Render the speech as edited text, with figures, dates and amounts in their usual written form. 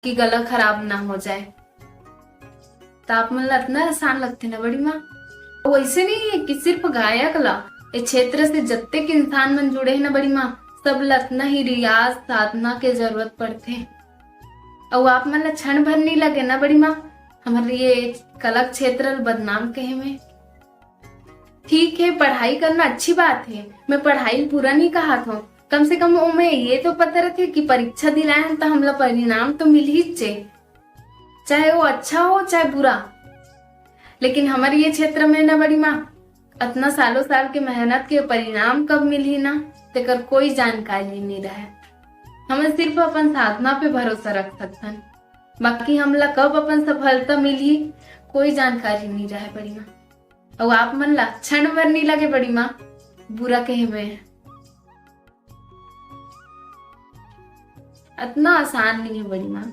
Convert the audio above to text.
कि गला खराब ना हो जाए। तो आप मन ला इतना आसान लगते ना बड़ी माँ। वैसे नहीं है कि सिर्फ गायक ला, इस क्षेत्र से जत्ते के इंसान मन जुड़े हैं ना बड़ी माँ, सब ला इतना ही रियाज साधना के जरूरत पड़ते। और आप मन ला क्षण भर नहीं लगे ना बड़ी माँ हमारे ये कला क्षेत्र बदनाम कहे में। ठीक है, पढ़ाई करना अच्छी बात है, मैं पढ़ाई पूरा नहीं कहा था, कम से कम मैं ये तो पता रखे कि परीक्षा दिलाए तो हमला परिणाम तो मिल ही चाहे वो अच्छा हो चाहे बुरा। लेकिन हमारे ये क्षेत्र में ना बड़ी माँ इतना सालों साल के मेहनत के परिणाम कब मिली ना तेकर कोई जानकारी नहीं रहे। हमें सिर्फ अपन साधना पे भरोसा रख सकते, बाकी हमला कब अपन सफलता मिली कोई जानकारी नहीं रहे बड़ी माँ। और आप मन ला क्षण भर नहीं लगे बड़ी माँ बुरा कहे में। इतना आसान नहीं है बड़ी माँ।